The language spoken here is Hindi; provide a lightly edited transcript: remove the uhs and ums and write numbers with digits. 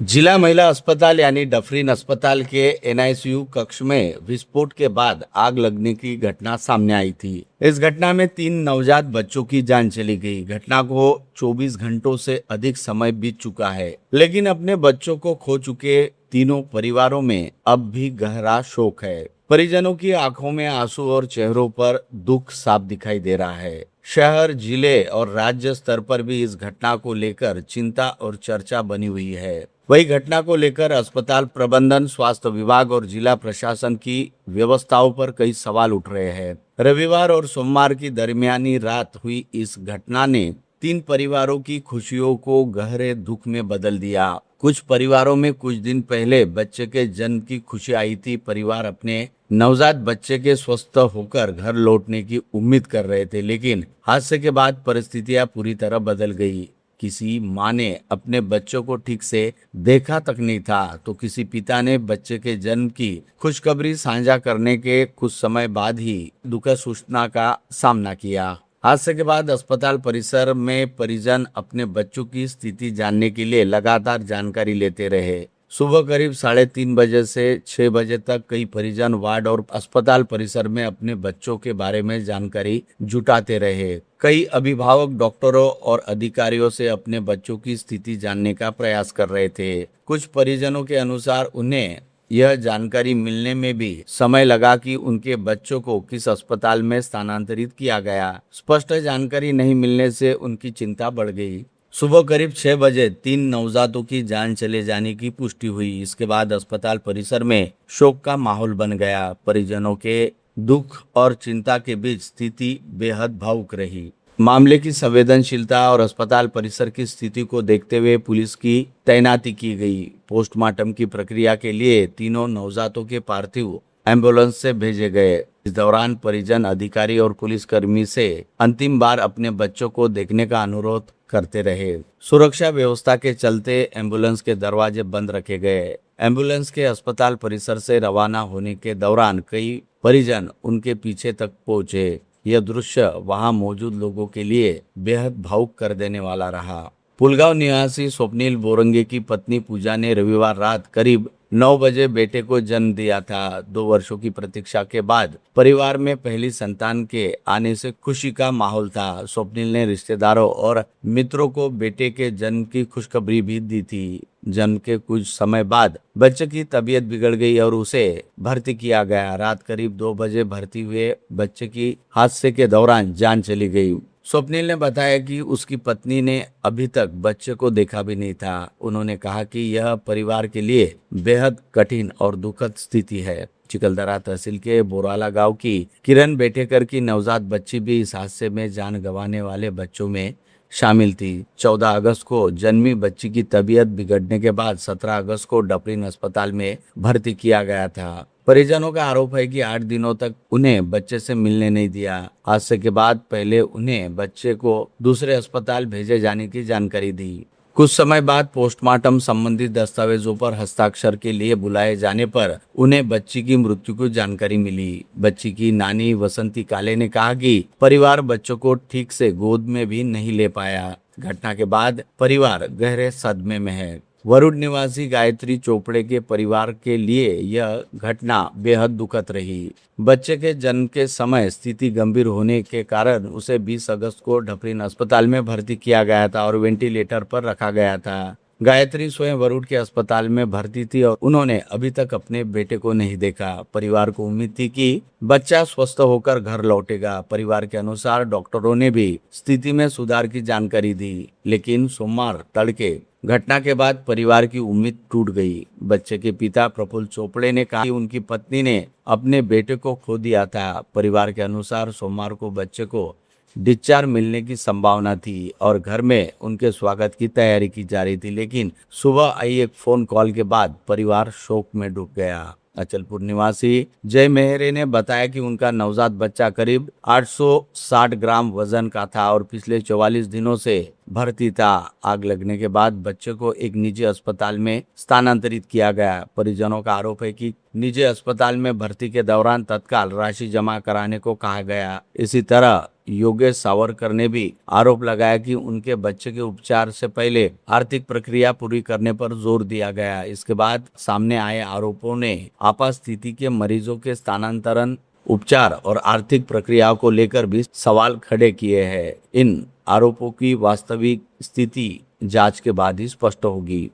जिला महिला अस्पताल यानी डफरीन अस्पताल के एनआईसीयू कक्ष में विस्फोट के बाद आग लगने की घटना सामने आई थी। इस घटना में 3 नवजात बच्चों की जान चली गई। घटना को 24 घंटों से अधिक समय बीत चुका है, लेकिन अपने बच्चों को खो चुके तीनों परिवारों में अब भी गहरा शोक है। परिजनों की आंखों में आंसू और चेहरों पर दुख साफ दिखाई दे रहा है। शहर, जिले और राज्य स्तर पर भी इस घटना को लेकर चिंता और चर्चा बनी हुई है। वही घटना को लेकर अस्पताल प्रबंधन, स्वास्थ्य विभाग और जिला प्रशासन की व्यवस्थाओं पर कई सवाल उठ रहे हैं। रविवार और सोमवार की दरमियानी रात हुई इस घटना ने 3 परिवारों की खुशियों को गहरे दुख में बदल दिया। कुछ परिवारों में कुछ दिन पहले बच्चे के जन्म की खुशी आई थी। परिवार अपने नवजात बच्चे के स्वस्थ होकर घर लौटने की उम्मीद कर रहे थे, लेकिन हादसे के बाद परिस्थितियां पूरी तरह बदल गई। किसी माँ ने अपने बच्चों को ठीक से देखा तक नहीं था, तो किसी पिता ने बच्चे के जन्म की खुशखबरी साझा करने के कुछ समय बाद ही दुखद सूचना का सामना किया। हादसे के बाद अस्पताल परिसर में परिजन अपने बच्चों की स्थिति जानने के लिए लगातार जानकारी लेते रहे। सुबह करीब 3:30 बजे से 6 बजे तक कई परिजन वार्ड और अस्पताल परिसर में अपने बच्चों के बारे में जानकारी जुटाते रहे। कई अभिभावक डॉक्टरों और अधिकारियों से अपने बच्चों की स्थिति जानने का प्रयास कर रहे थे। कुछ परिजनों के अनुसार उन्हें यह जानकारी मिलने में भी समय लगा कि उनके बच्चों को किस अस्पताल में स्थानांतरित किया गया। स्पष्ट जानकारी नहीं मिलने से उनकी चिंता बढ़ गई। सुबह करीब 6 बजे 3 नवजातों की जान चले जाने की पुष्टि हुई। इसके बाद अस्पताल परिसर में शोक का माहौल बन गया। परिजनों के दुख और चिंता के बीच स्थिति बेहद भावुक रही। मामले की संवेदनशीलता और अस्पताल परिसर की स्थिति को देखते हुए पुलिस की तैनाती की गई। पोस्टमार्टम की प्रक्रिया के लिए तीनों नवजातों के पार्थिव एम्बुलेंस से भेजे गए। इस दौरान परिजन, अधिकारी और पुलिसकर्मी से अंतिम बार अपने बच्चों को देखने का अनुरोध करते रहे। सुरक्षा व्यवस्था के चलते एम्बुलेंस के दरवाजे बंद रखे गए। एम्बुलेंस के अस्पताल परिसर से रवाना होने के दौरान कई परिजन उनके पीछे तक पहुंचे। यह दृश्य वहां मौजूद लोगों के लिए बेहद भावुक कर देने वाला रहा। पुलगांव निवासी स्वप्निल बोरंगे की पत्नी पूजा ने रविवार रात करीब 9 बजे बेटे को जन्म दिया था। 2 वर्षों की प्रतीक्षा के बाद परिवार में पहली संतान के आने से खुशी का माहौल था। स्वप्निल ने रिश्तेदारों और मित्रों को बेटे के जन्म की खुशखबरी भी दी थी। जन्म के कुछ समय बाद बच्चे की तबीयत बिगड़ गई और उसे भर्ती किया गया। रात करीब 2 बजे भर्ती हुए बच्चे की हादसे के दौरान जान चली गई। स्वप्निल ने बताया कि उसकी पत्नी ने अभी तक बच्चे को देखा भी नहीं था। उन्होंने कहा कि यह परिवार के लिए बेहद कठिन और दुखद स्थिति है। चिकलदरा तहसील के बोराला गांव की किरण बेटेकर की नवजात बच्ची भी इस हादसे में जान गंवाने वाले बच्चों में शामिल थी। 14 अगस्त को जन्मी बच्ची की तबीयत बिगड़ने के बाद 17 अगस्त को डफरीन अस्पताल में भर्ती किया गया था। परिजनों का आरोप है कि 8 दिनों तक उन्हें बच्चे से मिलने नहीं दिया। हादसे के बाद पहले उन्हें बच्चे को दूसरे अस्पताल भेजे जाने की जानकारी दी। कुछ समय बाद पोस्टमार्टम संबंधित दस्तावेजों पर हस्ताक्षर के लिए बुलाए जाने पर उन्हें बच्ची की मृत्यु की जानकारी मिली। बच्ची की नानी वसंती काले ने कहा कि परिवार बच्चों को ठीक से गोद में भी नहीं ले पाया। घटना के बाद परिवार गहरे सदमे में है। वरुण निवासी गायत्री चोपड़े के परिवार के लिए यह घटना बेहद दुखद रही। बच्चे के जन्म के समय स्थिति गंभीर होने के कारण उसे 20 अगस्त को डफरीन अस्पताल में भर्ती किया गया था और वेंटिलेटर पर रखा गया था। गायत्री स्वयं वरुण के अस्पताल में भर्ती थी और उन्होंने अभी तक अपने बेटे को नहीं देखा। परिवार को उम्मीद थी कि बच्चा स्वस्थ होकर घर लौटेगा। परिवार के अनुसार डॉक्टरों ने भी स्थिति में सुधार की जानकारी दी, लेकिन सोमवार तड़के घटना के बाद परिवार की उम्मीद टूट गई। बच्चे के पिता प्रफुल्ल चोपड़े ने कहा कि उनकी पत्नी ने अपने बेटे को खो दिया था। परिवार के अनुसार सोमवार को बच्चे को डिस्चार्ज मिलने की संभावना थी और घर में उनके स्वागत की तैयारी की जा रही थी, लेकिन सुबह आई एक फोन कॉल के बाद परिवार शोक में डूब गया। अचलपुर निवासी जय मेहरे ने बताया कि उनका नवजात बच्चा करीब 860 ग्राम वजन का था और पिछले 44 दिनों से भर्ती था। आग लगने के बाद बच्चे को एक निजी अस्पताल में स्थानांतरित किया गया। परिजनों का आरोप है कि निजी अस्पताल में भर्ती के दौरान तत्काल राशि जमा कराने को कहा गया। इसी तरह योगेश सावरकर ने भी आरोप लगाया कि उनके बच्चे के उपचार से पहले आर्थिक प्रक्रिया पूरी करने पर जोर दिया गया। इसके बाद सामने आए आरोपों ने आपात स्थिति के मरीजों के स्थानांतरण, उपचार और आर्थिक प्रक्रियाओं को लेकर भी सवाल खड़े किए हैं। इन आरोपों की वास्तविक स्थिति जांच के बाद ही स्पष्ट होगी।